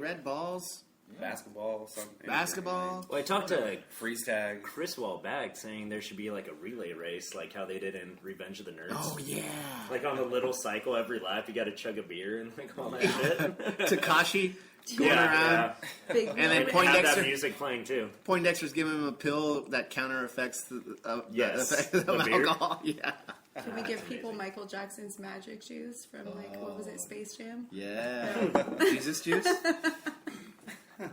red balls. Basketball, something. Basketball. Well, I talked to freeze tag. Chris a while back saying there should be like a relay race, like how they did in Revenge of the Nerds. Oh yeah. Like on the little cycle, every lap you got to chug a beer and like all that shit. Takashi going around, Big and then Have Poindexter. that music playing too. Poindexter's giving him a pill that counter affects the effect of the beer. alcohol. Yeah. Can we give people Michael Jackson's magic juice from what was it, Space Jam? Yeah. Jesus juice.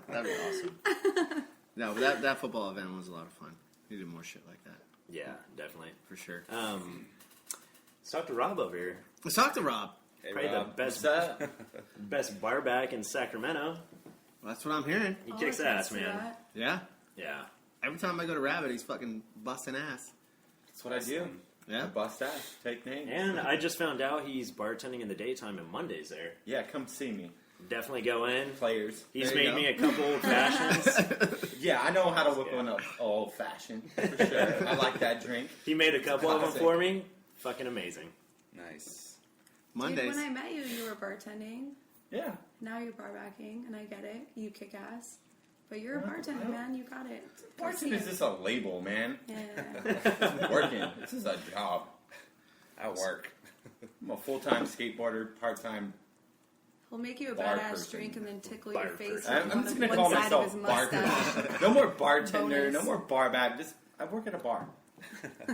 That'd be awesome. No, but that football event was a lot of fun. We did more shit like that. Yeah, definitely. For sure. Let's talk to Rob over here. Let's talk to Rob. Hey, Probably Rob. the best bar back in Sacramento. Well, that's what I'm hearing. He kicks ass, man. Yeah. Yeah. Every time I go to Rabbit, he's fucking busting ass. That's what I do. Yeah. I bust ass. Take names. And I just found out he's bartending in the daytime and Mondays there. Yeah, come see me. Definitely go in. Players. He's There you made go. me a couple old fashions. Yeah, I know how to whip one up old fashioned. For sure. I like that drink. He made a couple of them Classic. for me. Fucking amazing. Nice. Mondays. Dude, when I met you, you were bartending. Yeah. Now you're bar backing, and I get it. You kick ass. But you're a bartender, man. You got it. Bartender is just a label, man. Yeah. I'm working. This is a job. I work. I'm a full-time skateboarder, part-time. He'll make you a Bar badass person. drink and then tickle Bar your face person. with I'm one, just of, going to one call side of myself his bar mustache. person. No more bartender, Bonus. no more bar back. Just I work at a bar.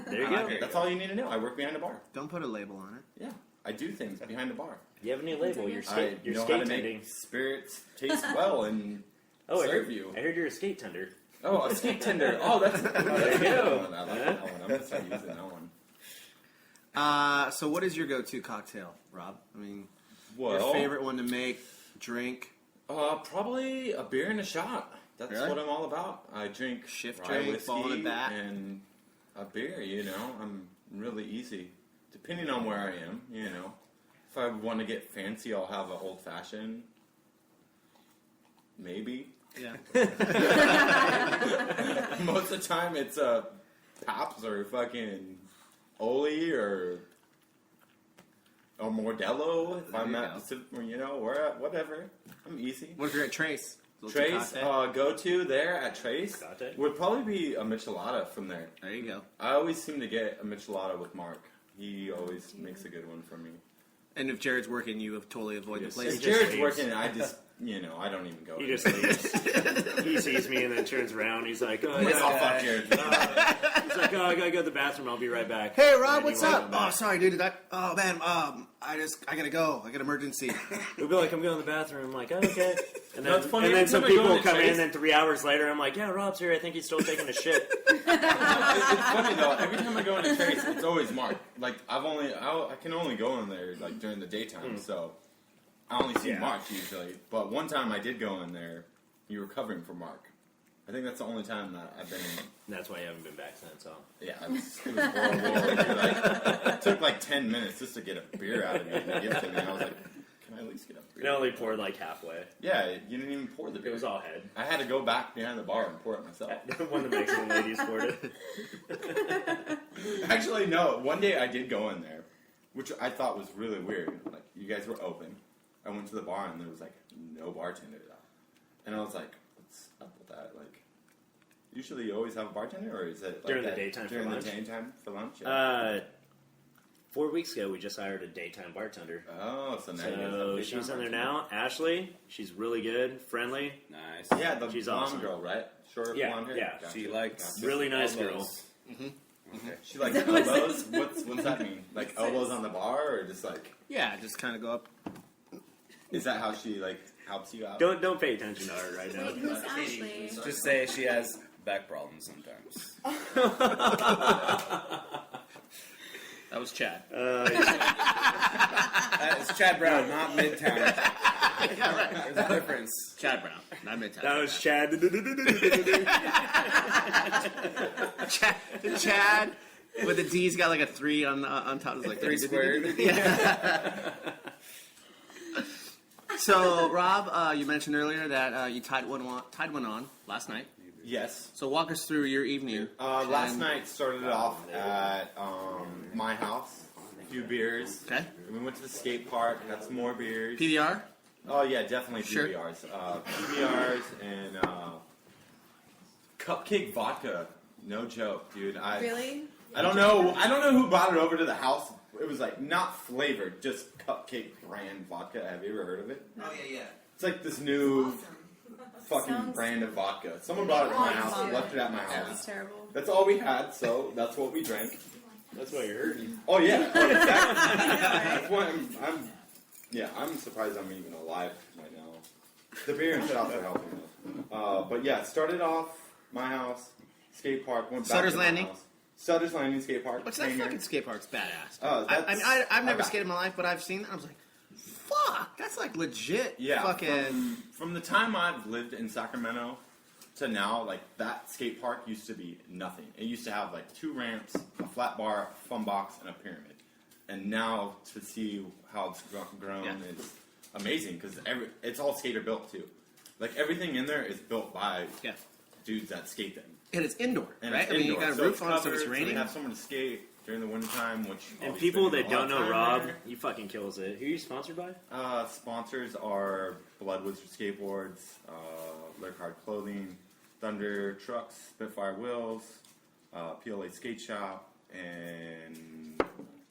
There you go. That's all you need to know. I work behind a bar. Don't put a label on it. Yeah. I do things behind a bar. You have a new label. You're I skate. You're know how skate to tending. make spirits taste well and Oh, I serve heard, you. I heard you're a skate tender. Oh, a skate tender. Oh, that's There you go. I like that one. I'm going to start using that one. So what is your go-to cocktail, Rob? I mean, Well, your favorite one to make, drink? Probably a beer and a shot. That's Really? what I'm all about. I drink Shift rye drink, whiskey ball in the back. and a beer. You know, I'm really easy. Depending on where I am, you know. If I want to get fancy, I'll have an old fashioned. Maybe. Yeah. Most of the time, it's Pops or fucking Oli or Mordello. If There I'm you at go. Pacific, you know, where whatever. I'm easy. What if you're at Trace? Trace, go to there at Trace Latte? would probably be a Michelada from there. There you go. I always seem to get a Michelada with Mark. He always makes a good one for me. And if Jared's working, you totally avoid the Yes. place. If just Jared's leaves. working, I just, I don't even go. He in. just leaves. He sees me and then turns around. He's like, "Oh, I'm like, yeah." oh, fuck Jared. He's like, "Oh, I gotta go to the bathroom. I'll be right back." Hey And Rob, then he what's won't up? come Oh, back. sorry, dude. I gotta go. I got emergency. He'll be like, "I'm going to the bathroom." I'm like, "Oh, okay." And No, then, it's funny, and then every some time I go people to come Trace- in, and 3 hours later, I'm like, "Yeah, Rob's here. I think he's still taking a shit." It's funny though. Every time I go into Trace, it's always Mark. Like I can only go in there like during the daytime, so I only see Yeah. Mark usually. But one time I did go in there. You were covering for Mark. I think that's the only time that I've been in. That's why you haven't been back since. So Yeah, it was horrible. It took like 10 minutes just to get a beer out of me and give it to me. I was like, can I at least get a beer? it only poured like halfway. Yeah, you didn't even pour the beer. It was all head. I had to go back behind the bar and pour it myself. One of the Mexican ladies poured it. Actually, no. One day I did go in there, which I thought was really weird. Like, you guys were open. I went to the bar and there was like no bartender there. And I was like, what's up with that? Like, usually you always have a bartender, or is it like During the that daytime for during lunch? the daytime for lunch? Yeah. 4 weeks ago, we just hired a daytime bartender. Oh, so now you guys have a So daytime she's in there bartender. now. Ashley, she's really good, friendly, Nice. Yeah, the She's blonde awesome. girl, right? Short Yeah, blonde hair. yeah. Gotcha. She likes really nice girl. elbows. Okay. She likes elbows. What's that mean? Like elbows on the bar, or just like Yeah, just kind of go up. is that how she like helps you out? Don't pay attention to her right now. Wait, who's Ashley? Just say she has back problems sometimes. That was Chad. It's Chad Brown, not Midtown. Yeah, right. There's a difference. Chad Brown, not Midtown. That was Chad. Chad with the D's got like a 3 on top. It's like 3 squared. Yeah. So Rob, you mentioned earlier that you tied one on last night. Yes. So walk us through your evening. Last And- night started off at my house. A few beers. Okay. We went to the skate park. Got some more beers. PBR. Oh yeah, definitely Sure. PBRs. PBRs and cupcake vodka. No joke, dude. Really? I don't know. I don't know who brought it over to the house. It was like not flavored, just cupcake brand vodka. Have you ever heard of it? Oh yeah. It's like this new fucking Sounds- brand of vodka. Someone brought it to my house and left it at my That was house. terrible. That's all we had, so that's what we drank. That's what you heard. Oh yeah, oh, exactly. That's why I'm surprised I'm even alive right now. The beer and stuff are helping us. But yeah, started off my house, skate park, went back Sutter's to my Landing? house. Sutter's Landing skate park. What's that Hanger. fucking skate park's badass. Oh, I mean, I've never got- skated in my life, but I've seen that. I was like, fuck, that's like legit. Yeah, Fucking. from the time I've lived in Sacramento to now, like that skate park used to be nothing. It used to have like 2 ramps, a flat bar, a fun box, and a pyramid. And now to see how it's grown Yeah. is amazing because it's all skater built too. Like everything in there is built by Yeah. dudes that skate them. And it's indoor, And right? it's I mean, you indoor, got a so roof it's on, so covered, it's so raining. we have somewhere to skate during the wintertime, which And obviously people we that spend a don't lot know of Rob, time there. he fucking kills it. Who are you sponsored by? Sponsors are Blood Wizard Skateboards, Lurk Hard Clothing, Thunder Trucks, Spitfire Wheels, PLA Skate Shop, and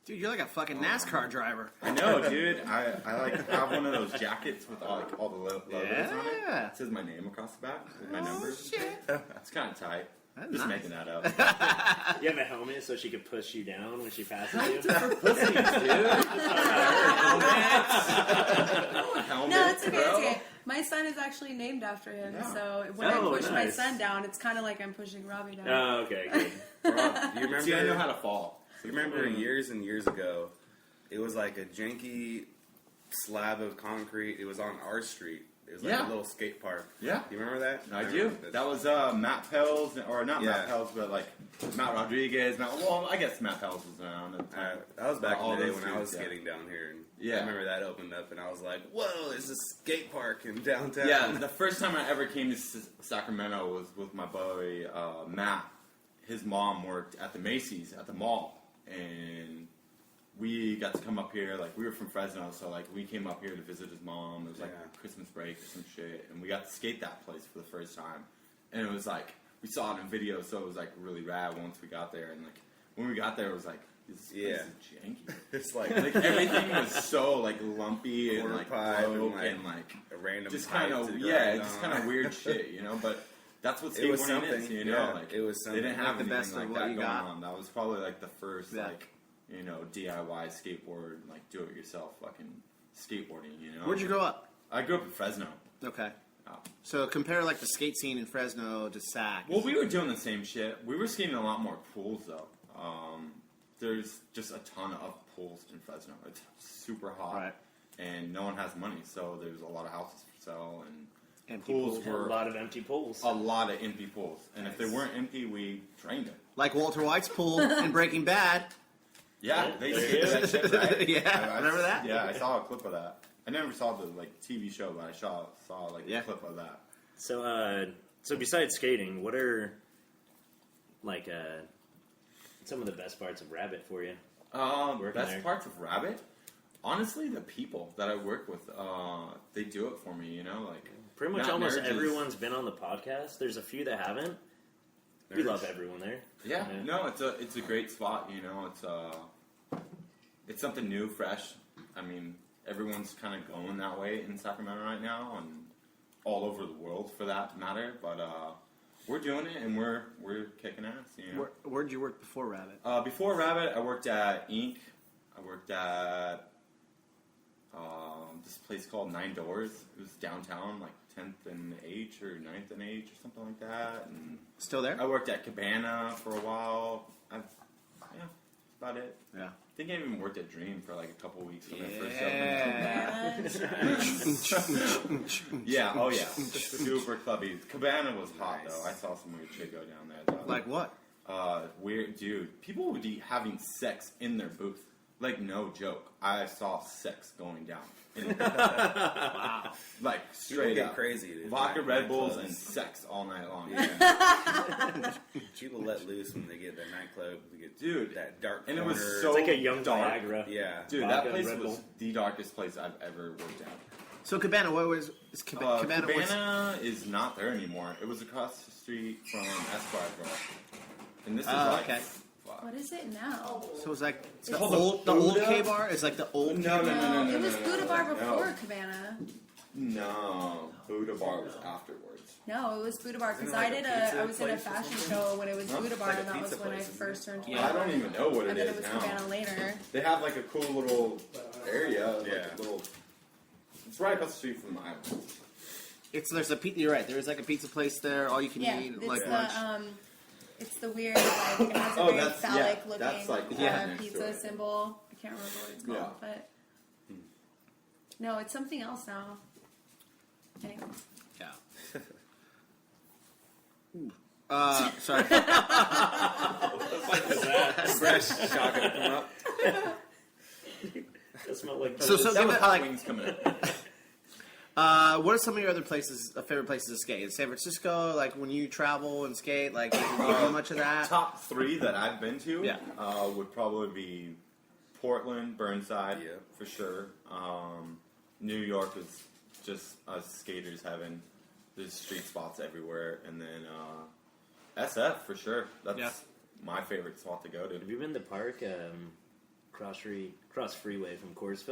Dude, you're like a fucking NASCAR driver. I know, dude. I like have one of those jackets with all the logos on it. Yeah. It says my name across the back with my Oh, numbers. shit. It's kind of tight. That's Just nice. making that up. You have a helmet so she could push you down when she passes you. Helmet, No, it's okay. bro. It's okay. My son is actually named after him, Yeah. so when Oh, I push my nice. son down, it's kind of like I'm pushing Robbie down. Oh, okay, good. Rob, do you remember? See, I know how to fall. You remember years and years ago, it was like a janky slab of concrete. It was on our street. It was like Yeah. a little skate park. Yeah. You remember that? I remember do. that. That was Matt Pels, or not Matt Yeah. Pels, but like Matt Rodriguez. Well, I guess Matt Pels was around. At the time. That was back All in the day those when I was dudes, yeah. skating down here. And Yeah. I remember that opened up, and I was like, "Whoa, there's a skate park in downtown." Yeah, the first time I ever came to Sacramento was with my boy Matt. His mom worked at the Macy's at the mall, and we got to come up here. Like we were from Fresno, so like we came up here to visit his mom. It was like Yeah. Christmas break or some shit, and we got to skate that place for the first time. And it was like we saw it in video, so it was like really rad once we got there. And like when we got there, it was like this place Yeah. is janky. It's like, Like everything was so like lumpy and Quarter like pipe and, broke like, and like a random just pipe kind of to yeah, grind just on. kind of weird shit, you know. But that's what It was skateboarding something, is, you know. yeah, Like it was they didn't something. have Make the anything best of like what that you going got. on. That was probably like the first Yeah. like DIY skateboard, like do it yourself fucking skateboarding, you know. Where'd you grow up? I grew up in Fresno. Okay. Oh. So compare like the skate scene in Fresno to Sac. Well, we were doing the same shit. We were skating a lot more pools though. There's just a ton of pools in Fresno. It's super hot, Right. and no one has money, so there's a lot of houses for sale, and Empty pools pools. A were lot of empty pools. a lot of empty pools. And if they weren't empty, we drained them. Like Walter White's pool in Breaking Bad. Yeah, Yeah, they there did it that shit, right? Yeah, remember that? Yeah, I saw a clip of that. I never saw the like TV show, but I saw like Yeah. a clip of that. So, so besides skating, what are like some of the best parts of Rabbit for you? Working Best there. parts of Rabbit, honestly, the people that I work with, they do it for me. You know, like Pretty much Matt almost Nerges- everyone's been on the podcast. There's a few that haven't. We love everyone there. Yeah, Yeah. no, it's a great spot. You know, it's something new, fresh. I mean, everyone's kind of going that way in Sacramento right now, and all over the world for that matter. But we're doing it, and we're kicking ass. You know. Where'd you work before Rabbit? Before Rabbit, I worked at Inc. I worked at this place called Nine Doors. It was downtown, like 10th and H or 9th and H or something like that. And Still there? I worked at Cabana for a while. Yeah, that's about it. Yeah. I think I even worked at Dream for like a couple weeks when I first Yeah. opened. Yeah, oh yeah. Super clubby. Cabana was hot though. I saw some weird shit go down there though. Like what? Weird, dude. People would be having sex in their booth. Like, no joke. I saw sex going down. Wow. Like, straight get up. crazy, dude. Vodka, Night- Red Bulls, nightclubs. and sex all night long. People let loose when they get that nightclub. They get Dude, that dark and it corner. was so It's like a young dark. Viagra. Yeah. Dude, Vodka that and place Red was Bull. the darkest place I've ever worked at. So Cabana, what was Cabana? Cabana is not there anymore. It was across the street from Esquire Drive. And this is okay. What is it now? So it's like It's the called old Buddha? K bar is like the old. No. It was Buddha Bar before No. Cabana. No, Buddha Bar was afterwards. No, it was Buddha Bar because Isn't it I like did a pizza I was in a place or fashion something? show when it was Huh? Buddha Bar, Like a and that was pizza when I place, isn't first turned 21. I don't even know what it And then is it was now. Cabana later. They have like a cool little area. Like Yeah. a little. It's right across the street from the island. There's a pizza. You're right. There's like a pizza place there. All you can Yeah, eat it's like the lunch. it's the weird like it has a Oh, very that's- yeah, phallic looking that's, like, yeah, next to pizza it. symbol. I can't remember what it's called, Yeah. but no, it's something else now. Anyway. Yeah. Sorry. Fresh shot gonna come up. That smelled like So That something was that, hot like, wings coming up. what are some of your other favorite places to skate? In San Francisco, like when you travel and skate, like do you do much of that? Top 3 that I've been to Yeah. would probably be Portland, Burnside, Yeah. for sure. New York is just us skaters having there's street spots everywhere, and then SF for sure. That's Yeah. my favorite spot to go to. Have you been to the park, cross freeway from Coors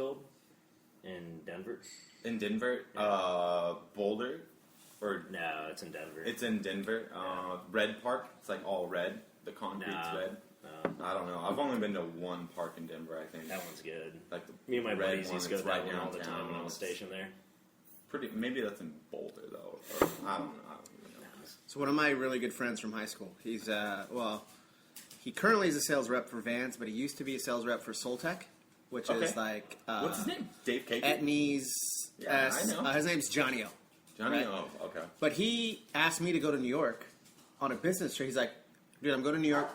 in Denver? In Denver, Boulder, or No, it's in Denver. it's in Denver. Red Park. It's like all red. The concrete's No. red. No, I don't know. I've only been to one park in Denver. I think that one's good. like the Me and my red buddies one used to go that's to that right one all the downtown. time when I was stationed there. Maybe that's in Boulder though. Or, I don't know. Even know. So one of my really good friends from high school. He's he currently is a sales rep for Vans, but he used to be a sales rep for Soltec, which is Okay. like What's his name? Dave Cake. Etnies. Yeah, I know. His name's Johnny O. Johnny. Right. Oh, okay. But he asked me to go to New York on a business trip. He's like, dude, I'm going to New York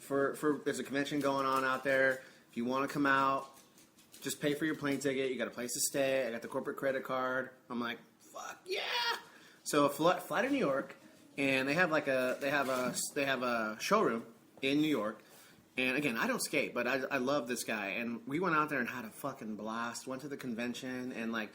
for there's a convention going on out there. If you want to come out, just pay for your plane ticket. You got a place to stay. I got the corporate credit card. I'm like, fuck yeah! So fly to New York, and they have a showroom in New York. And again, I don't skate, but I love this guy. And we went out there and had a fucking blast. Went to the convention, and like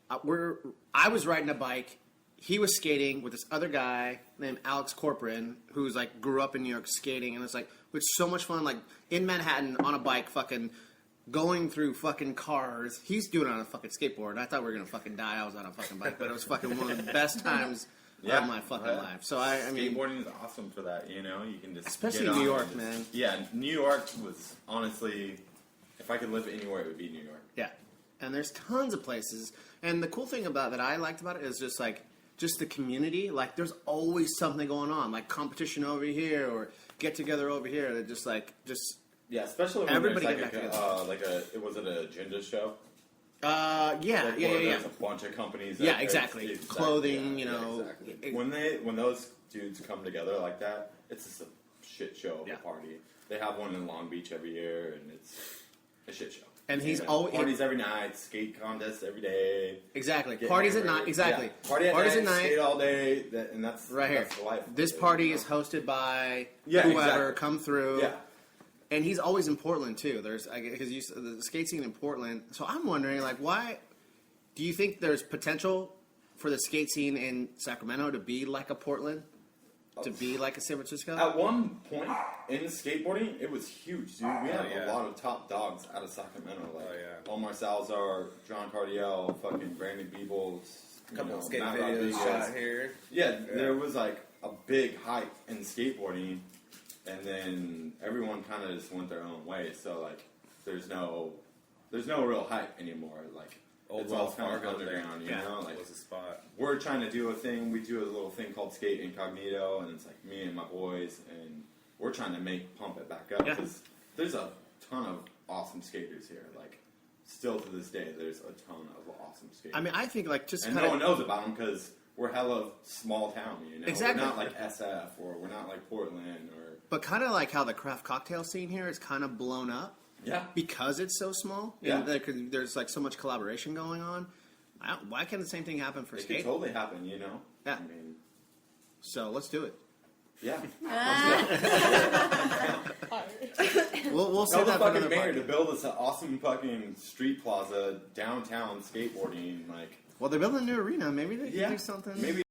I was riding a bike. He was skating with this other guy named Alex Corcoran, who's like grew up in New York skating, and it's like it's so much fun. Like in Manhattan on a bike, fucking going through fucking cars. He's doing it on a fucking skateboard. I thought we were gonna fucking die. I was on a fucking bike, but it was fucking one of the best times of my fucking life. So I mean, skateboarding is awesome for that. You know, you can just especially get New on York, and man. Yeah, New York was honestly, if I could live anywhere, it would be New York. Yeah, and there's tons of places. And the cool thing about that I liked about it is just the community. Like, there's always something going on, like competition over here or get together over here. That just Yeah, especially when Everybody there's get back was it a agenda show? yeah. There's a bunch of companies. Yeah, exactly. Clothing, yeah, you know. exactly. When those dudes come together like that, it's just a shit show of Yeah. a party. They have one in Long Beach every year, and it's a shit show. And he's You know, always parties every night, skate contests every day. exactly get parties at hammered. night. Exactly, Yeah. Parties at night, night. skate all day, and that's Right here. That's the life. This party is hosted by Yeah, whoever exactly. come through. Yeah. And he's always in Portland too. There's because the skate scene in Portland. So I'm wondering, like, why do you think there's potential for the skate scene in Sacramento to be like a Portland, to be like a San Francisco? At one point in skateboarding, it was huge, dude. We had yeah. a lot of top dogs out of Sacramento, like Oh, Omar Salazar, John Cardiel, fucking Brandon Beebles, A couple of skate Matt videos Rodriguez. shot here. Yeah, there was like a big hype in skateboarding, and then everyone kind of just went their own way. So like, there's no real hype anymore. Like, Old it's all Wells kind of Fargo underground, there. you know. Like, was a spot. we're trying to do a thing. We do a little thing called Skate Incognito, and it's like me and my boys, and we're trying to pump it back up Yeah. because there's a ton of awesome skaters here. Like, still to this day, there's a ton of awesome skaters. I mean, I think like just and kind no one of knows about them because we're hella small town. You know, Exactly. We're not like SF or we're not like Portland or but kind of like how the craft cocktail scene here is kind of blown up yeah. because it's so small. Yeah. And there's like so much collaboration going on. Why can't the same thing happen for It skate? could totally happen. You know. Yeah. I mean, So let's do it. Yeah. We'll Tell say the that for fucking another mayor podcast. to build us an awesome fucking street plaza downtown skateboarding. Like, Well, they're building a new arena. Maybe they can yeah, do something. maybe